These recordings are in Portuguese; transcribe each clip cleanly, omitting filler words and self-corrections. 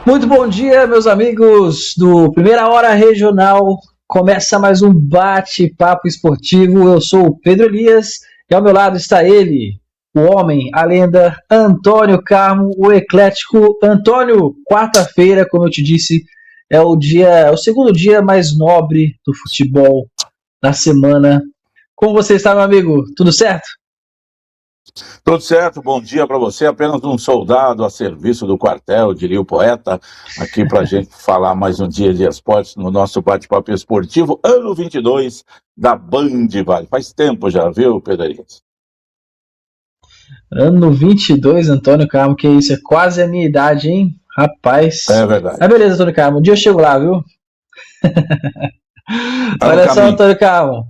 Muito bom dia, meus amigos do Primeira Hora Regional. Começa mais um bate-papo esportivo. Eu sou o Pedro Elias e ao meu lado está ele, o homem, a lenda, Antônio Carmo, o eclético. Antônio, quarta-feira, como eu te disse, é o segundo dia mais nobre do futebol da semana. Como você está, meu amigo? Tudo certo? Tudo certo, bom dia para você. Apenas um soldado a serviço do quartel, diria o poeta, aqui para a gente falar mais um dia de esportes no nosso bate-papo esportivo, ano 22 da Band Vale. Faz tempo já, viu, Pedrinhos? Ano 22, Antônio Carmo, que isso? É quase a minha idade, hein? Rapaz. É verdade. Mas beleza, Antônio Carmo, um dia eu chego lá, viu? Tá no Olha só, caminho. Antônio Carmo.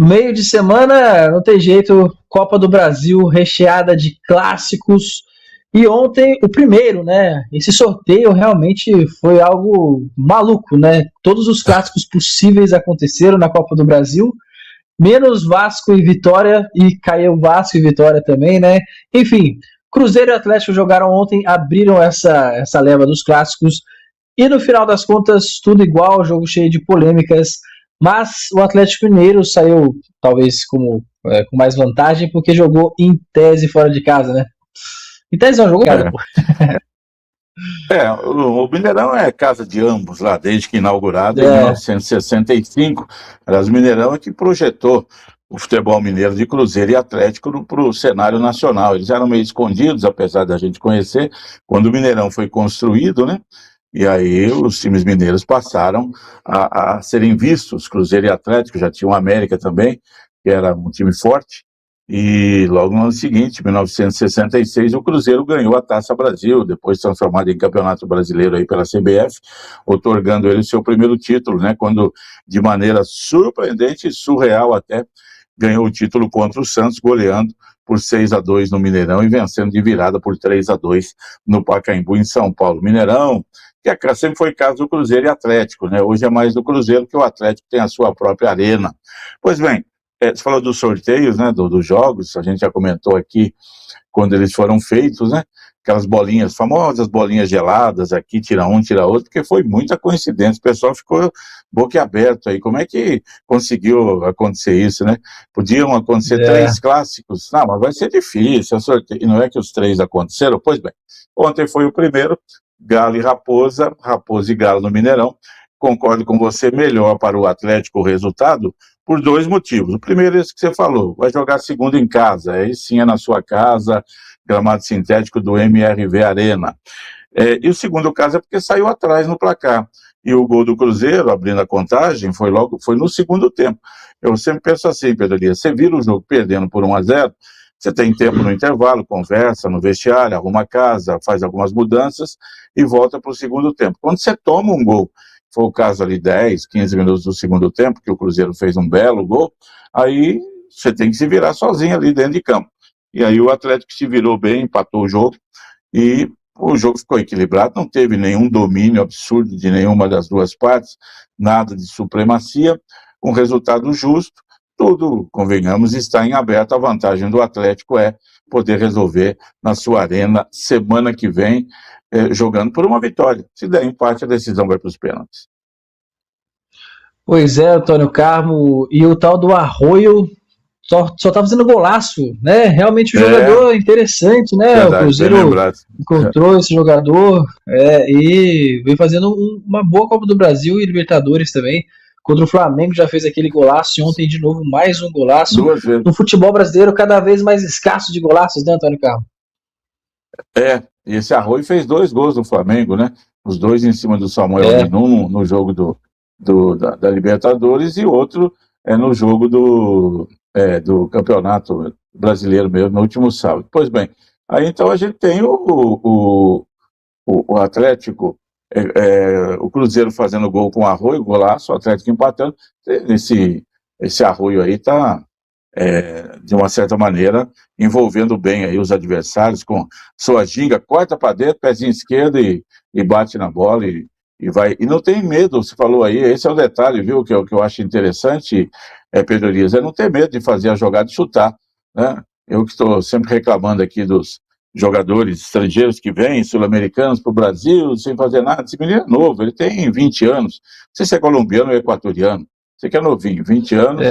Meio de semana, não tem jeito, Copa do Brasil recheada de clássicos. E ontem, o primeiro, né? Esse sorteio realmente foi algo maluco, né? Todos os clássicos possíveis aconteceram na Copa do Brasil, menos Vasco e Vitória, e caiu Vasco e Vitória também, né? Enfim, Cruzeiro e Atlético jogaram ontem, abriram essa leva dos clássicos, e no final das contas, tudo igual, jogo cheio de polêmicas, mas o Atlético Mineiro saiu, talvez, com mais vantagem, porque jogou em tese fora de casa, né? Em tese não, jogou em casa, É. pô. O Mineirão é casa de ambos lá, desde que inaugurado em É, 1965. Aliás, o Mineirão é que projetou o futebol mineiro de Cruzeiro e Atlético para o cenário nacional. Eles eram meio escondidos, apesar da gente conhecer, quando o Mineirão foi construído, né? E aí os times mineiros passaram a serem vistos. Cruzeiro e Atlético, já tinha o América também, que era um time forte. E logo no ano seguinte, 1966, o Cruzeiro ganhou a Taça Brasil, depois transformado em Campeonato Brasileiro aí pela CBF, otorgando ele o seu primeiro título, né? Quando, de maneira surpreendente e surreal até, ganhou o título contra o Santos, goleando por 6-2 no Mineirão e vencendo de virada por 3-2 no Pacaembu, em São Paulo. Mineirão, que sempre foi casa do Cruzeiro e Atlético, né? Hoje é mais do Cruzeiro, que o Atlético tem a sua própria arena. Pois bem, você falou dos sorteios, né, dos jogos, a gente já comentou aqui quando eles foram feitos, né, aquelas bolinhas, famosas bolinhas geladas, aqui tira um, tira outro, porque foi muita coincidência, o pessoal ficou boquiaberto aí, como é que conseguiu acontecer isso, né? Podiam acontecer é. 3 clássicos, não, mas vai ser difícil, é sorteio, e não é que os 3 aconteceram? Pois bem, ontem foi o primeiro, Galo e Raposa, Raposa e Galo no Mineirão, concordo com você, melhor para o Atlético o resultado, por 2 motivos. O primeiro é esse que você falou, vai jogar segundo em casa, aí sim é na sua casa, gramado sintético do MRV Arena. E o segundo caso é porque saiu atrás no placar. E o gol do Cruzeiro, abrindo a contagem, foi no segundo tempo. Eu sempre penso assim, Pedro Elias, você vira o jogo perdendo por 1-0, você tem tempo no intervalo, conversa no vestiário, arruma a casa, faz algumas mudanças e volta para o segundo tempo. Quando você toma um gol, foi o caso ali 10, 15 minutos do segundo tempo, que o Cruzeiro fez um belo gol, aí você tem que se virar sozinho ali dentro de campo. E aí o Atlético se virou bem, empatou o jogo, e o jogo ficou equilibrado, não teve nenhum domínio absurdo de nenhuma das duas partes, nada de supremacia, um resultado justo, tudo, convenhamos, está em aberto. A vantagem do Atlético é poder resolver na sua arena semana que vem, jogando por uma vitória. Se der empate, a decisão vai para os pênaltis. Pois é, Antônio Carmo, e o tal do Arroio só tá fazendo golaço, né? Realmente um É, jogador interessante, né? O verdade, bem Cruzeiro lembrado. encontrou esse jogador e vem fazendo uma boa Copa do Brasil e Libertadores também. Contra o Flamengo já fez aquele golaço e ontem de novo mais um golaço. 2 vezes. No futebol brasileiro cada vez mais escasso de golaços, né, Antônio Carmo? E esse Arroio fez 2 gols no Flamengo, né? Os 2 em cima do Samuel É, Rinon no jogo da Libertadores e outro no jogo do Campeonato Brasileiro mesmo, no último sábado. Pois bem, aí então a gente tem o Atlético, o Cruzeiro fazendo gol com o Arroio, golaço, o Atlético empatando. Esse Arroio aí está, de uma certa maneira, envolvendo bem aí os adversários com sua ginga, corta para dentro, pezinho esquerdo e bate na bola e vai. E não tem medo, você falou aí, esse é o detalhe, viu, que eu acho interessante, Pedro Elias, é não ter medo de fazer a jogada e chutar, né? Eu que estou sempre reclamando aqui jogadores estrangeiros que vêm, sul-americanos para o Brasil, sem fazer nada. Esse menino é novo, ele tem 20 anos. Não sei se é colombiano ou equatoriano. Você que é novinho, 20 anos.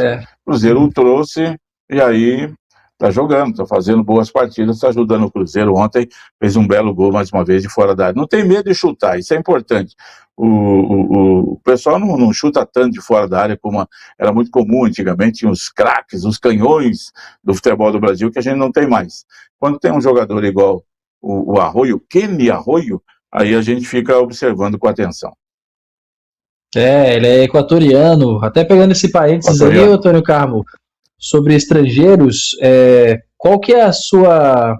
Cruzeiro o trouxe e aí está jogando, está fazendo boas partidas, está ajudando o Cruzeiro. Ontem fez um belo gol, mais uma vez, de fora da área. Não tem medo de chutar, isso é importante. O pessoal não chuta tanto de fora da área como era muito comum antigamente, tinha os craques, os canhões do futebol do Brasil, que a gente não tem mais. Quando tem um jogador igual o Arroio, Kenny Arroio, aí a gente fica observando com atenção. Ele é equatoriano. Até pegando esse parênteses aí, Antônio Carmo, sobre estrangeiros, qual que é a sua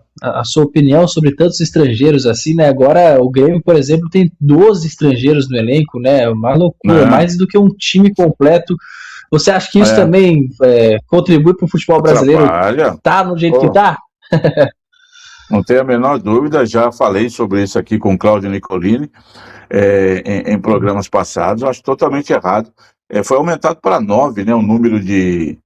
opinião sobre tantos estrangeiros assim, né? Agora o Grêmio, por exemplo, tem 12 estrangeiros no elenco, né? Uma loucura, mais do que um time completo. Você acha que isso também contribui para o futebol brasileiro tá no jeito que tá? Não tenho a menor dúvida, já falei sobre isso aqui com o Cláudio Nicolini em programas passados, eu acho totalmente errado. Foi aumentado para 9, né, o número de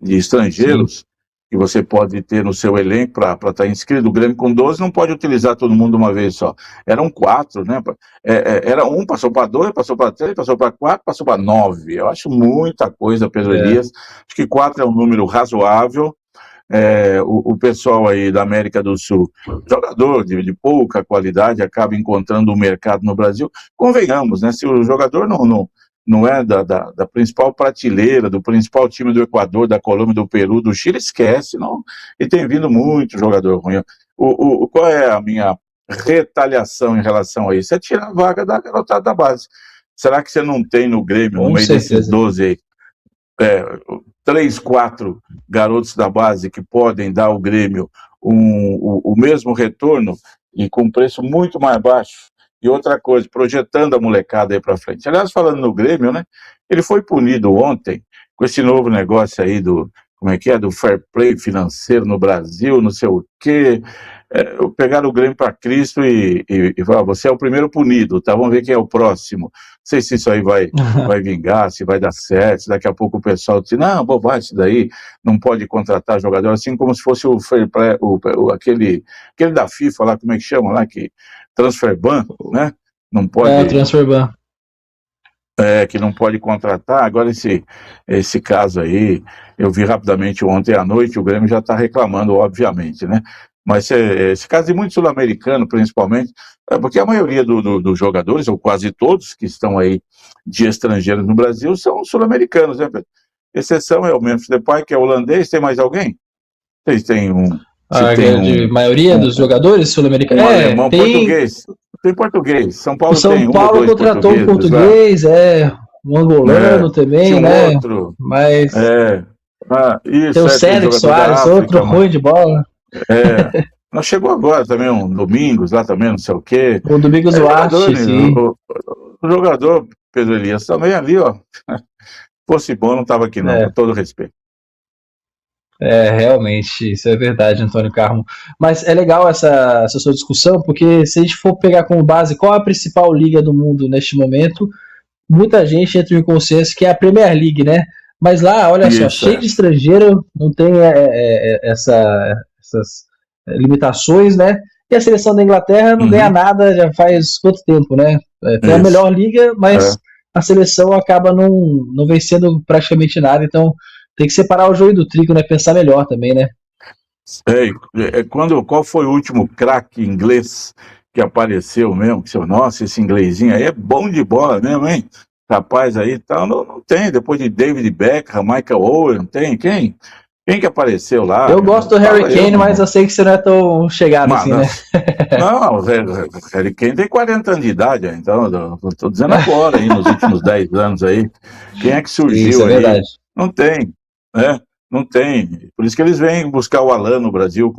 estrangeiros Sim. que você pode ter no seu elenco para estar inscrito. O Grêmio com 12 não pode utilizar todo mundo de uma vez só. Eram 4, né? Era 1, passou para 2, passou para 3, passou para 4, passou para 9. Eu acho muita coisa, Pedro Elias. Acho que 4 é um número razoável. O pessoal aí da América do Sul, jogador de pouca qualidade, acaba encontrando um mercado no Brasil. Convenhamos, né? Se o jogador não é da principal prateleira, do principal time do Equador, da Colômbia, do Peru, do Chile, esquece, não? E tem vindo muito jogador ruim. Qual é a minha retaliação em relação a isso? É tirar a vaga da garotada da base. Será que você não tem no Grêmio, no meio desses 12 aí, 3, 4 garotos da base que podem dar ao Grêmio o mesmo retorno e com preço muito mais baixo? E outra coisa, projetando a molecada aí para frente. Aliás, falando no Grêmio, né? Ele foi punido ontem com esse novo negócio aí do fair play financeiro no Brasil, não sei o quê. Pegaram o Grêmio para Cristo e falaram, você é o primeiro punido, tá? Vamos ver quem é o próximo. Não sei se isso aí vai vingar, se vai dar certo, se daqui a pouco o pessoal diz, não, bobagem, isso daí não pode contratar jogador, assim como se fosse o fair play, aquele da FIFA lá, como é que chama lá, que transfer ban, né? Não pode... transfer ban. Que não pode contratar. Agora esse caso aí, eu vi rapidamente ontem à noite, o Grêmio já está reclamando, obviamente, né? Mas esse caso de muito sul-americano, principalmente, porque a maioria dos jogadores, ou quase todos que estão aí de estrangeiros no Brasil, são sul-americanos, né, Pedro? Exceção é o Memphis Depay, que é holandês. Tem mais alguém? Vocês têm maioria dos jogadores sul-americanos? Alemão, português. Tem português. São Paulo tem São Paulo contratou um português, um angolano também, né? Outro. Mas isso, tem o Cédric Soares, outro ruim de bola. Nós chegou agora também um Domingos lá também, não sei o quê. O Domingos Duarte, sim. O jogador, Pedro Elias, também ali, ó. Fosse bom, não estava aqui não, com todo respeito. Realmente, isso é verdade, Antônio Carmo. Mas é legal essa sua discussão, porque se a gente for pegar como base qual é a principal liga do mundo neste momento, muita gente entra em consenso que é a Premier League, né? Mas lá, olha só, cheio de estrangeiro, não tem essas limitações, né? E a seleção da Inglaterra não ganha nada já faz quanto tempo, né? Tem a melhor liga, mas a seleção acaba não vencendo praticamente nada, então tem que separar o joio do trigo, né? Pensar melhor também, né? Qual foi o último craque inglês que apareceu mesmo? Nossa, esse inglesinho aí é bom de bola mesmo, hein? Rapaz aí tal, não tem. Depois de David Beckham, Michael Owen, não tem? Quem que apareceu lá? Eu gosto do Harry Kane, mas eu sei que você não é tão chegado assim, né? Não, o Harry Kane tem 40 anos de idade, então estou dizendo agora, aí, nos últimos 10 anos aí. Quem é que surgiu isso é aí? Verdade. Não tem, né? Não tem. Por isso que eles vêm buscar o Alan no Brasil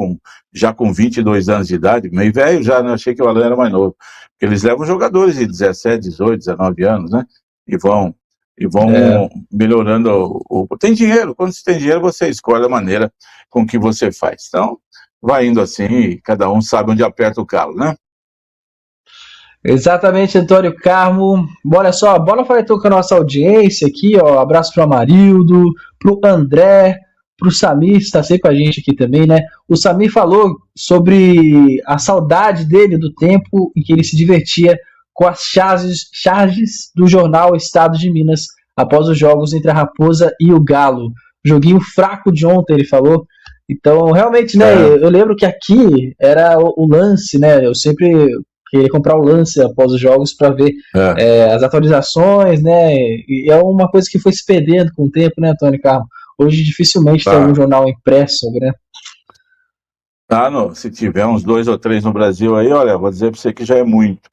já com 22 anos de idade, meio velho já, né? Achei que o Alan era mais novo. Porque eles levam jogadores de 17, 18, 19 anos, né? E vão melhorando. Tem dinheiro, quando você tem dinheiro, você escolhe a maneira com que você faz. Então, vai indo assim e cada um sabe onde aperta o calo, né? Exatamente, Antônio Carmo. Olha só, a bola foi com a nossa audiência aqui, ó. Abraço para o Amarildo, para o André, para o Samir, está sempre com a gente aqui também, né? O Samir falou sobre a saudade dele do tempo em que ele se divertia com as charges do jornal Estado de Minas após os jogos entre a Raposa e o Galo. Joguinho fraco de ontem, ele falou. Então, realmente, né? Eu lembro que aqui era o lance, né? Eu sempre queria comprar o lance após os jogos para ver as atualizações, né? E é uma coisa que foi se perdendo com o tempo, né, Antônio Carlos? Hoje dificilmente tem algum jornal impresso, né? Se tiver uns 2 ou 3 no Brasil aí, olha, vou dizer para você que já é muito.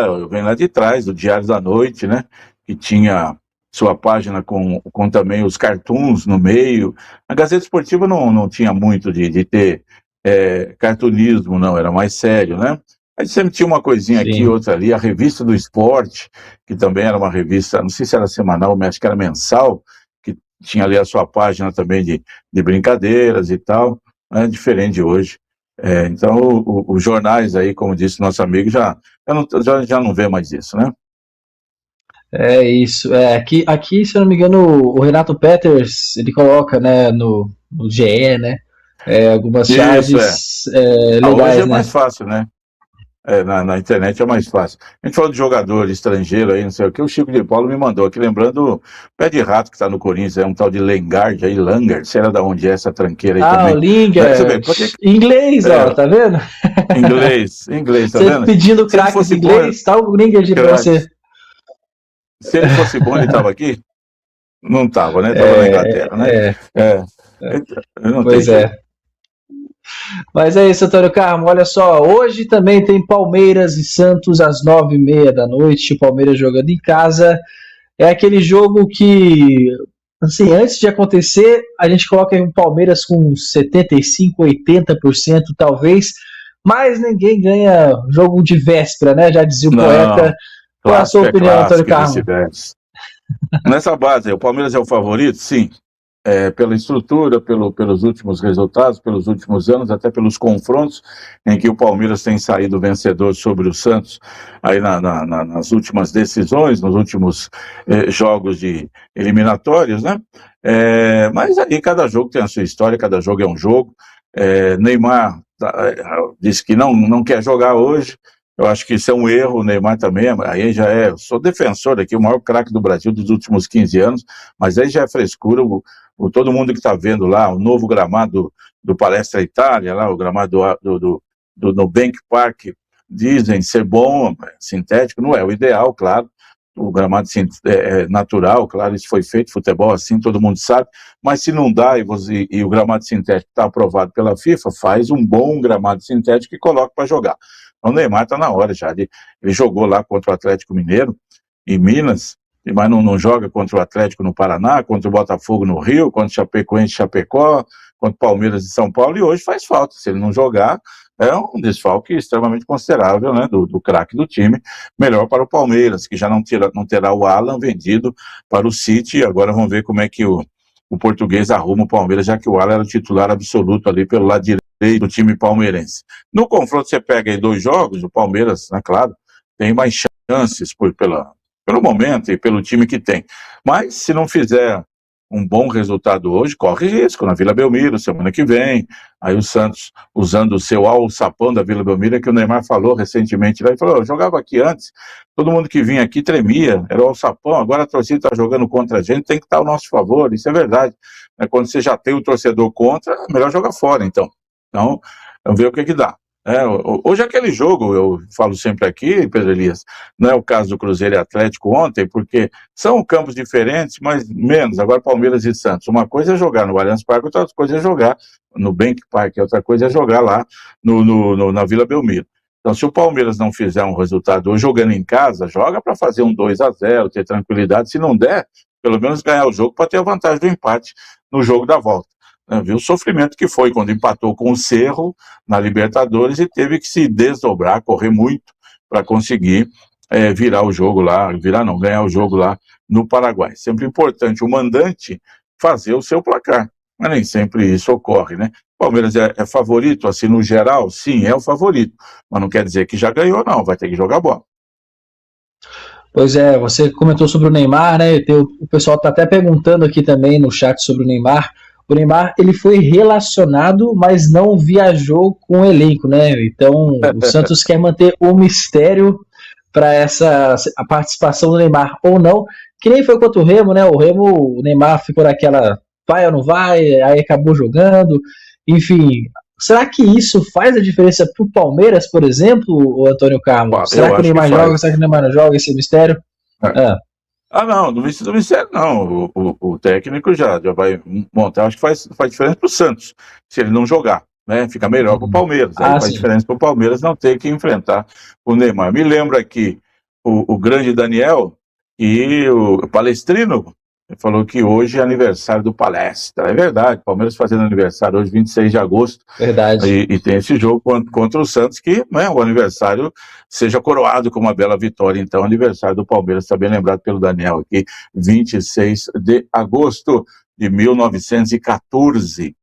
Eu venho lá de trás, do Diário da Noite, né? Que tinha sua página com também os cartoons no meio. A Gazeta Esportiva não tinha muito de ter cartunismo, não, era mais sério, né? Aí sempre tinha uma coisinha aqui, outra ali, a Revista do Esporte, que também era uma revista, não sei se era semanal, mas acho que era mensal, que tinha ali a sua página também de brincadeiras e tal, né? Diferente de hoje. Então, os jornais aí, como disse nosso amigo, já não vê mais isso, né? É isso. Aqui, se eu não me engano, o Renato Peters, ele coloca, né, no GE, né, algumas charges legais, hoje é mais fácil, né? Na internet é mais fácil. A gente falou de jogador estrangeiro aí, não sei o que, o Chico de Paulo me mandou aqui, lembrando o pé de rato que tá no Corinthians, é um tal de Lengard aí, Langer, sei lá de onde é essa tranqueira aí também. O Lingard, inglês, ó, tá vendo? Inglês, tá você vendo? Você pedindo craques inglês, tá o Lingard pra você. Se ele fosse bom, ele tava aqui? Não tava, né? Tava na Inglaterra, né? Pois é. Mas é isso, Antônio Carmo. Olha só, hoje também tem Palmeiras e Santos às 9h30 da noite. O Palmeiras jogando em casa. É aquele jogo que, assim, antes de acontecer, a gente coloca um Palmeiras com 75%, 80% talvez, mas ninguém ganha jogo de véspera, né? Já dizia o poeta. Qual a sua opinião, Antônio Carmo? Nessa base, o Palmeiras é o favorito? Sim. Pela estrutura, pelos últimos resultados, pelos últimos anos, até pelos confrontos em que o Palmeiras tem saído vencedor sobre o Santos aí nas últimas decisões, nos últimos jogos de eliminatórios, né? Mas aí cada jogo tem a sua história, cada jogo é um jogo. Neymar disse que não quer jogar hoje. Eu acho que isso é um erro, o Neymar também, aí eu sou defensor aqui, o maior craque do Brasil dos últimos 15 anos, mas aí já é frescura, todo mundo que está vendo lá, o novo gramado do Palestra Itália, lá, o gramado do Nubank Park, dizem ser bom, sintético, não é o ideal, claro, o gramado é natural, claro, isso foi feito, futebol assim, todo mundo sabe, mas se não dá e o gramado sintético está aprovado pela FIFA, faz um bom gramado sintético e coloca para jogar. O Neymar está na hora já, ele jogou lá contra o Atlético Mineiro, em Minas, mas não joga contra o Atlético no Paraná, contra o Botafogo no Rio, contra o Chapecoense Chapecó, contra o Palmeiras de São Paulo, e hoje faz falta, se ele não jogar, é um desfalque extremamente considerável, né, do craque do time, melhor para o Palmeiras, que já não terá o Alan vendido para o City, e agora vamos ver como é que o português arruma o Palmeiras, já que o Alan era o titular absoluto ali pelo lado direito do time palmeirense. No confronto, você pega aí 2 jogos, o Palmeiras, né, claro, tem mais chances pelo momento e pelo time que tem. Mas, se não fizer um bom resultado hoje, corre risco na Vila Belmiro, semana que vem. Aí o Santos, usando o seu alçapão da Vila Belmiro, que o Neymar falou recentemente, ele falou, eu jogava aqui antes, todo mundo que vinha aqui tremia, era o alçapão, agora a torcida está jogando contra a gente, tem que estar ao nosso favor, isso é verdade. Quando você já tem o torcedor contra, é melhor jogar fora, então. Então, vamos ver o que dá. Hoje aquele jogo, eu falo sempre aqui, Pedro Elias, não é o caso do Cruzeiro e Atlético ontem, porque são campos diferentes, mas menos, agora Palmeiras e Santos. Uma coisa é jogar no Allianz Parque, outra coisa é jogar no Bank Park, outra coisa é jogar lá na Vila Belmiro. Então, se o Palmeiras não fizer um resultado hoje jogando em casa, joga para fazer um 2-0, ter tranquilidade, se não der, pelo menos ganhar o jogo para ter a vantagem do empate no jogo da volta. Viu o sofrimento que foi quando empatou com o Cerro na Libertadores e teve que se desdobrar, correr muito para conseguir ganhar o jogo lá no Paraguai. Sempre importante o mandante fazer o seu placar, mas nem sempre isso ocorre, né? O Palmeiras é favorito, assim, no geral? Sim, é o favorito, mas não quer dizer que já ganhou, não, vai ter que jogar bola. Pois é, você comentou sobre o Neymar, né? O pessoal está até perguntando aqui também no chat sobre o Neymar. o Neymar ele foi relacionado, mas não viajou com o elenco, né? Então o Santos quer manter o mistério para a participação do Neymar ou não, que nem foi contra o Remo, né? O Neymar ficou naquela vai ou não vai, aí acabou jogando, enfim. Será que isso faz a diferença pro Palmeiras, por exemplo, o Antônio Carlos? Será que o Neymar joga? Será que o Neymar não joga? Esse mistério? Não, do mistério não. O técnico já vai montar. Acho que faz diferença pro Santos, se ele não jogar, né? Fica melhor pro Palmeiras. Aí faz diferença pro Palmeiras não ter que enfrentar o Neymar. Me lembra aqui o grande Daniel e o Palestrino. Ele falou que hoje é aniversário do Palestra. É verdade, Palmeiras fazendo aniversário hoje, 26 de agosto. Verdade. E tem esse jogo contra o Santos, que, né, o aniversário seja coroado com uma bela vitória. Então, o aniversário do Palmeiras está bem lembrado pelo Daniel aqui, 26 de agosto de 1914.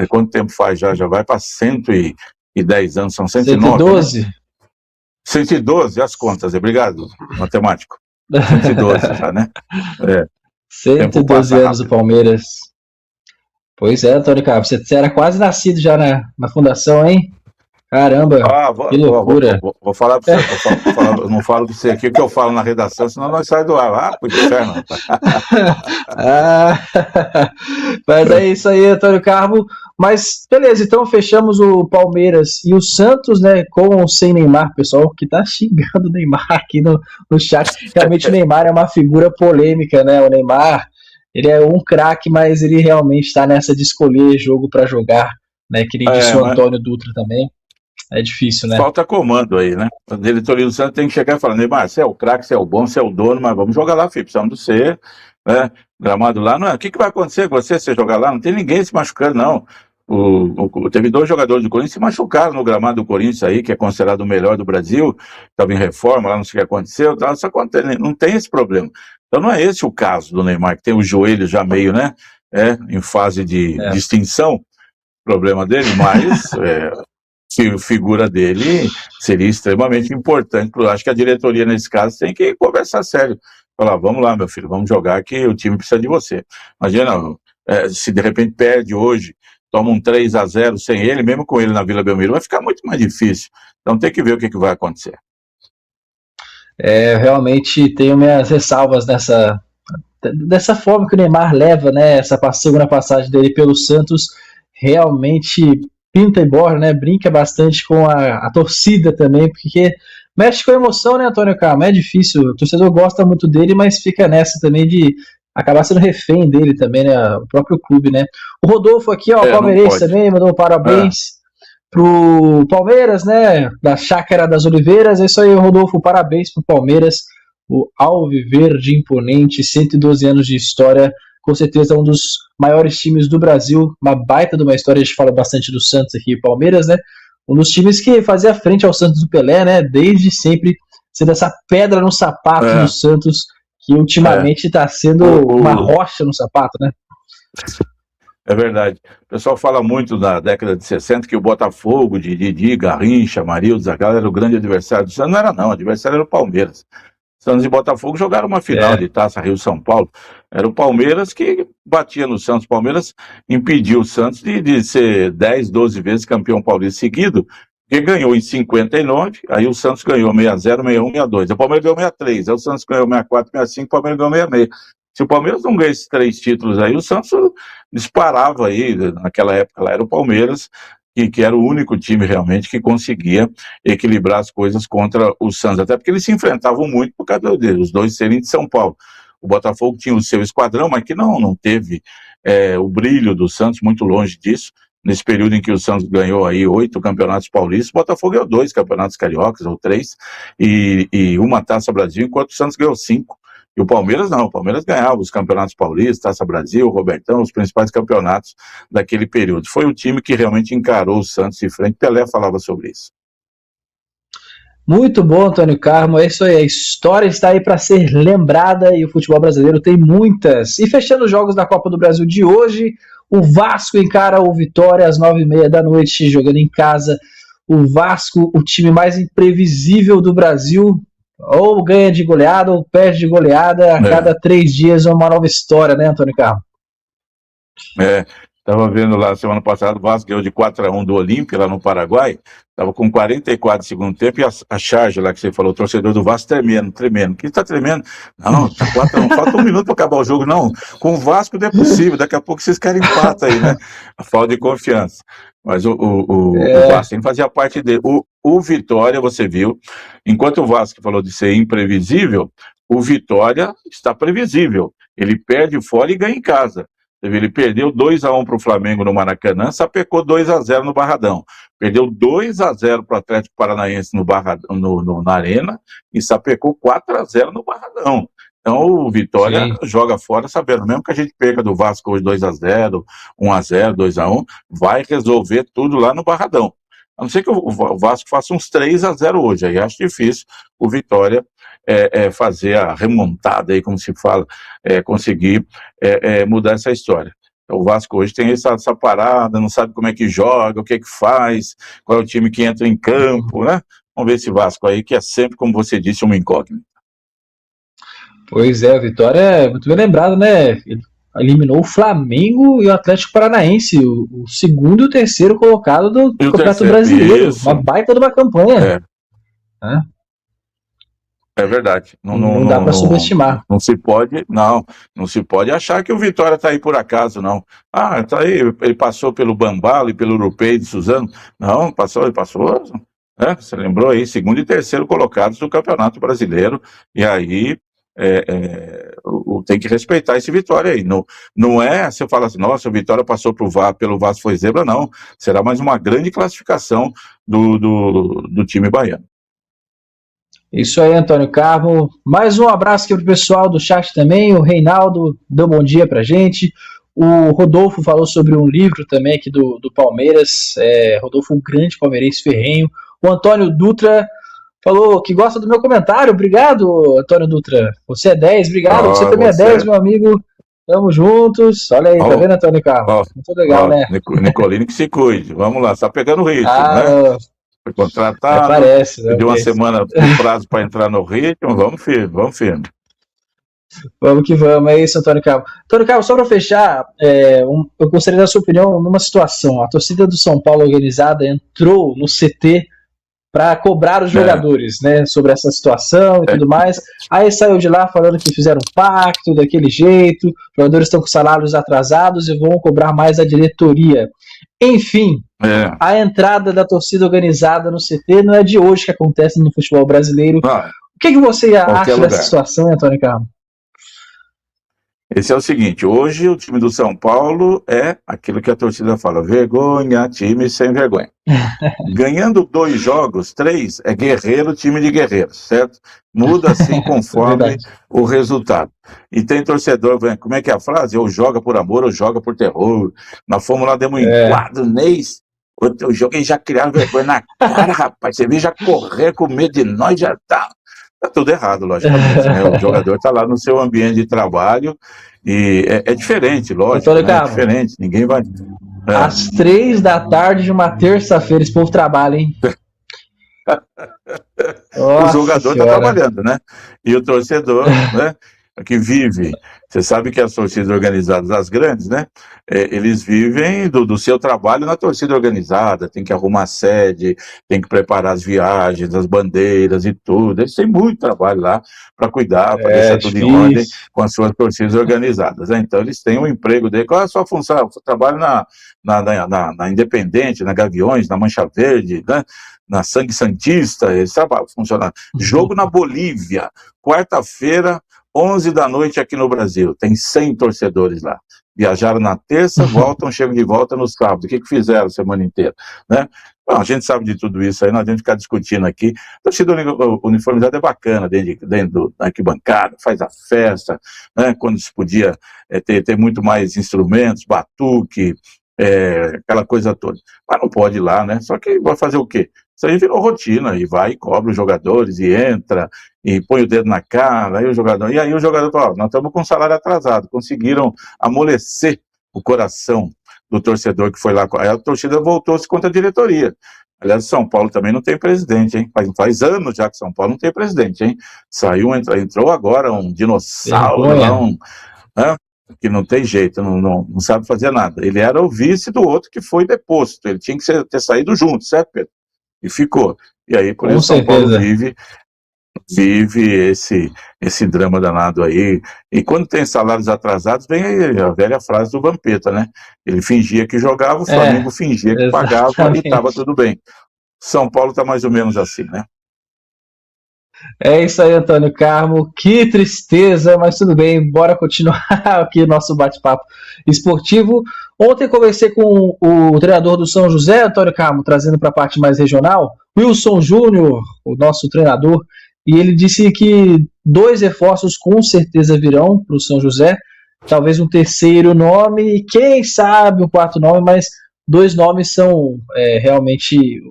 Quanto tempo faz já? Já vai para 110 anos, são 109. 112? Né? 112, as contas. Obrigado, matemático. 112 já, né? 112 anos do Palmeiras. Pois é, Antônio Carlos, você era quase nascido já na fundação, hein? Caramba, que loucura. Vou falar para você, eu não falo para você aqui o que eu falo na redação, senão nós saímos do ar. Pro inferno. Mas é isso aí, Antônio Carlos. Mas beleza, então fechamos o Palmeiras e o Santos, né, com ou sem Neymar, pessoal que tá xingando o Neymar aqui no chat. Realmente o Neymar é uma figura polêmica, né? O Neymar, ele é um craque, mas ele realmente está nessa de escolher jogo para jogar, né? Que nem disse o Antônio Dutra também. É difícil, né? Falta comando aí, né? A diretoria do Santos tem que chegar e falar, Neymar, você é o craque, você é o bom, você é o dono, mas vamos jogar lá, filho, precisamos de você, né? Gramado lá, não é? O que vai acontecer com você jogar lá? Não tem ninguém se machucando, não. Teve 2 jogadores do Corinthians que se machucaram no gramado do Corinthians aí, que é considerado o melhor do Brasil, estava em reforma, lá não sei o que aconteceu, tá, isso acontece, não tem esse problema. Então não é esse o caso do Neymar, que tem o joelho já meio, né? Em fase de extinção, problema dele, mas a figura dele seria extremamente importante. Eu acho que a diretoria, nesse caso, tem que conversar sério. Falar, vamos lá, meu filho, vamos jogar que o time precisa de você. Imagina, se de repente perde hoje, toma um 3-0 sem ele, mesmo com ele na Vila Belmiro, vai ficar muito mais difícil. Então tem que ver o que vai acontecer. Realmente tenho minhas ressalvas dessa forma que o Neymar leva, né, essa segunda passagem dele pelo Santos, realmente pinta e borra, né, brinca bastante com a torcida também, porque mexe com a emoção, né, Antônio Carlos? É difícil, o torcedor gosta muito dele, mas fica nessa também de acabar sendo refém dele também, né, o próprio clube, né. O Rodolfo aqui, ó, palmeirense também, mandou um parabéns pro Palmeiras, né, da Chácara das Oliveiras. É isso aí, Rodolfo, parabéns pro Palmeiras, o Alviverde imponente, 112 anos de história, com certeza um dos maiores times do Brasil, uma baita de uma história. A gente fala bastante do Santos aqui, Palmeiras, né, um dos times que fazia frente ao Santos do Pelé, né, desde sempre, sendo essa pedra no sapato do Santos, que ultimamente está sendo uma rocha no sapato, né. É verdade. O pessoal fala muito na década de 60 que o Botafogo, de Didi, Garrincha, Marildo, Zagallo, era o grande adversário do Santos. Não era não, o adversário era o Palmeiras. Santos e Botafogo jogaram uma final de Taça Rio-São Paulo. Era o Palmeiras que batia no Santos. O Palmeiras impediu o Santos de ser 10, 12 vezes campeão paulista seguido, porque ganhou em 59, aí o Santos ganhou 60, 61, 62. O Palmeiras ganhou 63, aí o Santos ganhou 64, 65, o Palmeiras ganhou 66. Se o Palmeiras não ganha esses 3 títulos aí, o Santos disparava aí, naquela época lá era o Palmeiras, que era o único time realmente que conseguia equilibrar as coisas contra o Santos, até porque eles se enfrentavam muito por causa deles, os dois serem de São Paulo. O Botafogo tinha o seu esquadrão, mas que não teve o brilho do Santos, muito longe disso. Nesse período em que o Santos ganhou aí 8 campeonatos paulistas, o Botafogo ganhou 2 campeonatos cariocas, ou 3, e uma Taça Brasil, enquanto o Santos ganhou 5. E o Palmeiras não, o Palmeiras ganhava os campeonatos paulistas, Taça Brasil, Robertão, os principais campeonatos daquele período. Foi o time que realmente encarou o Santos de frente. Pelé falava sobre isso. Muito bom, Antônio Carmo, é isso aí, a história está aí para ser lembrada e o futebol brasileiro tem muitas. E fechando os jogos da Copa do Brasil de hoje, o Vasco encara o Vitória às 9h30 da noite, jogando em casa. O Vasco, o time mais imprevisível do Brasil, ou ganha de goleada ou perde de goleada, a cada 3 dias é uma nova história, né, Antônio Carmo? Estava vendo lá semana passada, o Vasco ganhou de 4-1 do Olímpia, lá no Paraguai. Estava com 44 de segundo tempo, e a charge lá que você falou, o torcedor do Vasco tremendo, tremendo. Quem está tremendo? Não, tá 4-1, falta um minuto para acabar o jogo. Não, com o Vasco não é possível, daqui a pouco vocês querem empate aí, né? A falta de confiança. Mas o Vasco tem que fazer a parte dele. O Vitória, você viu, enquanto o Vasco falou de ser imprevisível, o Vitória está previsível. Ele perde fora e ganha em casa. Ele perdeu 2-1 para o Flamengo no Maracanã, sapecou 2-0 no Barradão. Perdeu 2-0 para o Atlético Paranaense na Arena e sapecou 4-0 no Barradão. Então o Vitória joga fora sabendo, mesmo que a gente perca do Vasco hoje 2-0, 1-0, 2-1, vai resolver tudo lá no Barradão. A não ser que o Vasco faça uns 3-0 hoje, aí acho difícil o Vitória fazer a remontada, aí, como se fala, conseguir mudar essa história. Então, o Vasco hoje tem essa parada, não sabe como é que joga, o que é que faz, qual é o time que entra em campo, né? Vamos ver esse Vasco aí, que é sempre, como você disse, uma incógnita. Pois é, a Vitória é muito bem lembrado, né? Ele eliminou o Flamengo e o Atlético Paranaense, o segundo e o terceiro colocado do Campeonato Brasileiro. Isso. Uma baita de uma campanha. É verdade. Não dá para subestimar. Não se pode achar que o Vitória está aí por acaso, não. Ah, tá aí, ele passou pelo Bambalo e pelo Urupei de Suzano. Não, ele passou. Você lembrou aí, segundo e terceiro colocados do Campeonato Brasileiro. E aí tem que respeitar esse Vitória aí. Não é, você fala assim, nossa, o Vitória passou pelo Vasco, foi zebra, não. Será mais uma grande classificação do time baiano. Isso aí, Antônio Carmo. Mais um abraço aqui pro pessoal do chat também. O Reinaldo deu bom dia pra gente. O Rodolfo falou sobre um livro também aqui do Palmeiras. Rodolfo, um grande palmeirense ferrenho. O Antônio Dutra falou que gosta do meu comentário. Obrigado, Antônio Dutra. Você é 10, obrigado. Você também é 10, meu amigo. Tamo juntos. Olha aí, tá vendo, Antônio Carmo? Muito legal, né? Nicolino que se cuide. Vamos lá, tá pegando ritmo, né? Foi contratado, deu uma semana de prazo para entrar no ritmo, vamos firme. Vamos que vamos, é isso, Antônio Carmo. Antônio Carmo, só para fechar, eu gostaria da sua opinião numa situação. A torcida do São Paulo organizada entrou no CT para cobrar os jogadores, né, sobre essa situação e tudo mais. Aí saiu de lá falando que fizeram um pacto daquele jeito, os jogadores estão com salários atrasados e vão cobrar mais a diretoria. Enfim, a entrada da torcida organizada no CT não é de hoje que acontece no futebol brasileiro. O que você acha dessa situação, Antônio Carmo? Esse é o seguinte, hoje o time do São Paulo é aquilo que a torcida fala, vergonha, time sem vergonha. Ganhando 2 jogos, 3, é guerreiro, time de guerreiros, certo? Muda assim conforme o resultado. E tem torcedor, como é que é a frase? Ou joga por amor ou joga por terror. Nós fomos lá, demos um enquadro, Neis. O jogo já criaram vergonha na cara, rapaz. Você vê já correr com medo de nós, já tá tudo errado, logicamente, né? O jogador está lá no seu ambiente de trabalho e é diferente, lógico, né? É diferente, ninguém vai... Às 3 da tarde de uma terça-feira, esse povo trabalha, hein? O jogador está trabalhando, né? E o torcedor, né? Que vive, você sabe que as torcidas organizadas, as grandes, né? Eles vivem do seu trabalho na torcida organizada, tem que arrumar a sede, tem que preparar as viagens, as bandeiras e tudo. Eles têm muito trabalho lá para cuidar, para deixar tudo em ordem com as suas torcidas organizadas, né? Então eles têm um emprego dele. Qual é a sua função? Eu trabalho na Independente, na Gaviões, na Mancha Verde, né? Na Sangue Santista, eles trabalham, funcionando. Jogo na Bolívia, quarta-feira, 11 da noite aqui no Brasil, tem 100 torcedores lá. Viajaram na terça, chegam de volta no sábado. O que fizeram a semana inteira, né? Bom, a gente sabe de tudo isso aí, não adianta ficar discutindo aqui. A torcida uniformizada é bacana, dentro da arquibancada, faz a festa, né? Quando se podia ter muito mais instrumentos, batuque, aquela coisa toda. Mas não pode ir lá, né? Só que vai fazer o quê? Isso aí virou rotina, e vai e cobra os jogadores, e entra, e põe o dedo na cara, e aí o jogador fala, nós estamos com salário atrasado, conseguiram amolecer o coração do torcedor que foi lá, aí a torcida voltou-se contra a diretoria. Aliás, São Paulo também não tem presidente, hein? Faz anos já que São Paulo não tem presidente, hein? Entrou agora um dinossauro, que não tem jeito, não sabe fazer nada. Ele era o vice do outro que foi deposto, ele tinha que ter saído junto, certo, Pedro? E ficou. E aí, por Com isso, São Paulo certeza. vive esse drama danado aí. E quando tem salários atrasados, vem a velha frase do Vampeta, né? Ele fingia que jogava, o Flamengo fingia que pagava e estava Exatamente. tudo bem. São Paulo está mais ou menos assim, né? É isso aí, Antônio Carmo. Que tristeza, mas tudo bem. Bora continuar aqui nosso bate-papo esportivo. Ontem conversei com o treinador do São José, Antônio Carmo, trazendo para a parte mais regional, Wilson Júnior, o nosso treinador, e ele disse que 2 reforços com certeza virão para o São José. Talvez um terceiro nome, quem sabe um quarto nome, mas 2 nomes são realmente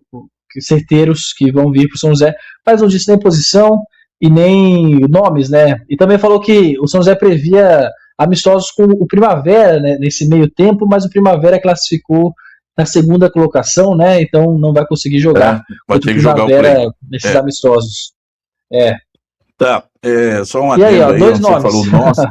certeiros que vão vir para o São José, mas não disse nem posição e nem nomes, né? E também falou que o São José previa amistosos com o Primavera, né, nesse meio tempo, mas o Primavera classificou na segunda colocação, né? Então não vai conseguir jogar Vai contra o ter que jogar o play. Primavera nesses amistosos. Tá, só um E aí, adendo ó, aí, 2 onde você nomes. falou nosso,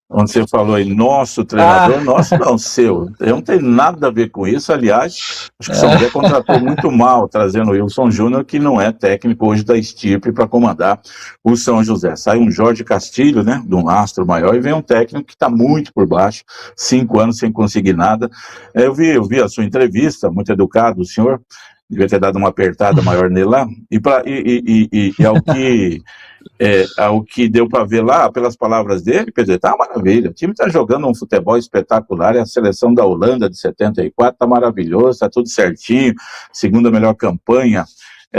onde você falou aí, nosso treinador, nosso não, seu. Eu não tenho nada a ver com isso. Aliás, acho que o São José contratou muito mal, trazendo o Wilson Júnior, que não é técnico hoje da estirpe para comandar o São José. Sai um Jorge Castilho, né, de um astro maior, e vem um técnico que está muito por baixo, 5 anos sem conseguir nada. Eu vi a sua entrevista, muito educado, o senhor devia ter dado uma apertada maior nele lá, ao que deu para ver lá, pelas palavras dele, Pedro, tá uma maravilha. O time está jogando um futebol espetacular, é a seleção da Holanda de 74, tá maravilhoso, tá tudo certinho, segunda melhor campanha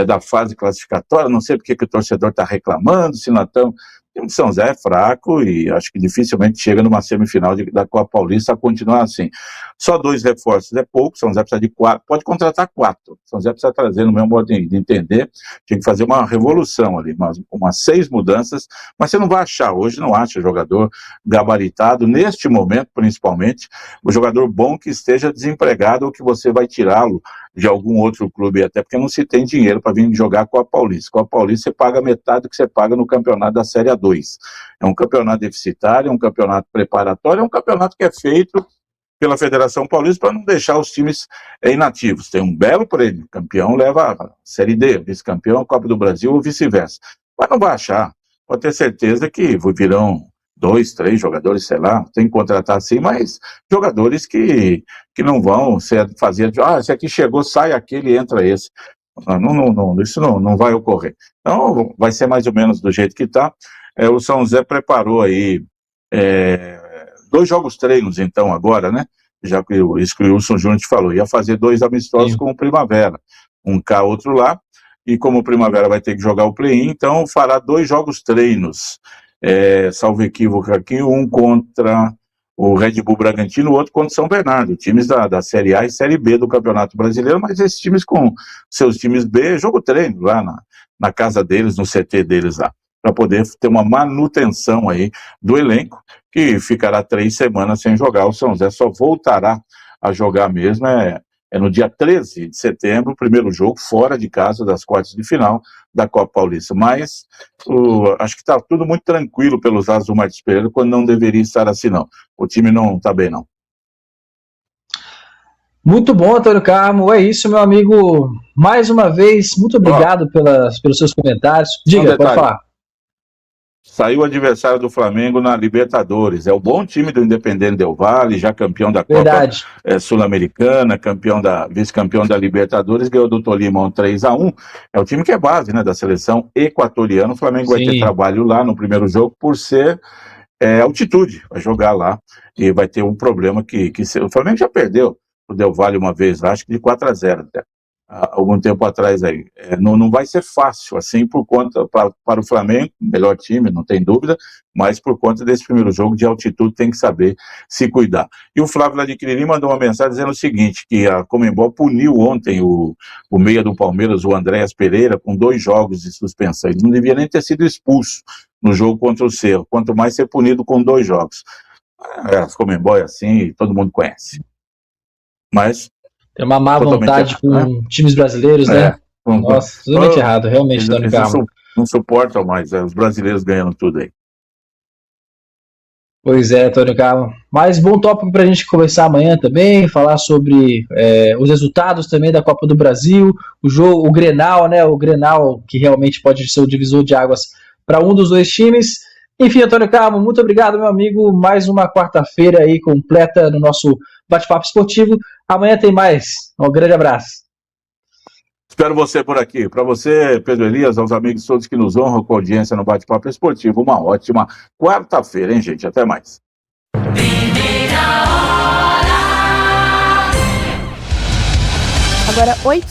da fase classificatória, não sei porque que o torcedor está reclamando, se não estão... O time de São José é fraco e acho que dificilmente chega numa semifinal da Copa Paulista a continuar assim. Só 2 reforços é pouco, São José precisa de 4, pode contratar 4. São José precisa trazer, no meu modo de entender, tinha que fazer uma revolução ali, umas 6 mudanças, mas você não vai achar, hoje não acha jogador gabaritado, neste momento principalmente, o jogador bom que esteja desempregado ou que você vai tirá-lo de algum outro clube, até porque não se tem dinheiro para vir jogar com a Paulista. Com a Paulista você paga metade do que você paga no campeonato da Série A2. É um campeonato deficitário, é um campeonato preparatório, é um campeonato que é feito pela Federação Paulista para não deixar os times inativos. Tem um belo prêmio, campeão leva a Série D, vice-campeão a Copa do Brasil ou vice-versa. Mas não vai achar, pode ter certeza que virão 2, 3 jogadores, sei lá, tem que contratar assim, mas jogadores que não vão fazer, esse aqui chegou, sai aquele, entra esse. Isso não vai ocorrer. Então, vai ser mais ou menos do jeito que está. O São José preparou aí 2 jogos treinos, então, agora, né? Já que isso que o Wilson Júnior te falou, ia fazer 2 amistosos com o Primavera, um cá, outro lá, e como o Primavera vai ter que jogar o play-in, então fará 2 jogos treinos, salvo equívoco aqui, um contra o Red Bull Bragantino, o outro contra o São Bernardo, times da Série A e Série B do Campeonato Brasileiro, mas esses times com seus times B, jogo treino lá na casa deles, no CT deles lá, para poder ter uma manutenção aí do elenco, que ficará 3 semanas sem jogar. O São José só voltará a jogar mesmo no dia 13 de setembro, o primeiro jogo fora de casa das quartas de final da Copa Paulista. Mas acho que está tudo muito tranquilo pelos lados do Martins Pereira, quando não deveria estar assim, não. O time não está bem, não. Muito bom, Antônio Carmo. É isso, meu amigo. Mais uma vez, muito obrigado pelos seus comentários. Diga, pode falar. Saiu o adversário do Flamengo na Libertadores. É o bom time do Independente Del Valle, já campeão da Copa Sul-Americana, vice-campeão da Libertadores, ganhou do Tolima 3-1. É o time que é base, né, da seleção equatoriana. O Flamengo vai ter trabalho lá no primeiro jogo por ser altitude. Vai jogar lá e vai ter um problema o Flamengo já perdeu o Del Valle uma vez, acho que de 4-0 até. Algum tempo atrás aí. Não vai ser fácil, assim, por conta, para o Flamengo, melhor time, não tem dúvida, mas por conta desse primeiro jogo de altitude tem que saber se cuidar. E o Flávio Ladicrini mandou uma mensagem dizendo o seguinte, que a Conmebol puniu ontem o meia do Palmeiras, o Andréas Pereira, com 2 jogos de suspensão. Ele não devia nem ter sido expulso no jogo contra o Cerro, quanto mais ser punido com 2 jogos. A Conmebol é assim, todo mundo conhece. Mas tem uma má vontade errado, com times brasileiros, né? Nossa, totalmente errado, realmente, Tony Carmo. Não suportam mais, os brasileiros ganhando tudo aí. Pois é, Antônio Carlos. Mas bom tópico para a gente conversar amanhã também, falar sobre os resultados também da Copa do Brasil, o jogo, o Grenal, né? O Grenal que realmente pode ser o divisor de águas para um dos dois times. Enfim, Antônio Carlos, muito obrigado, meu amigo. Mais uma quarta-feira aí completa no nosso bate-papo esportivo. Amanhã tem mais. Um grande abraço. Espero você por aqui. Para você, Pedro Elias, aos amigos todos que nos honram com audiência no Bate-Papo Esportivo, uma ótima quarta-feira, hein, gente? Até mais. Agora 8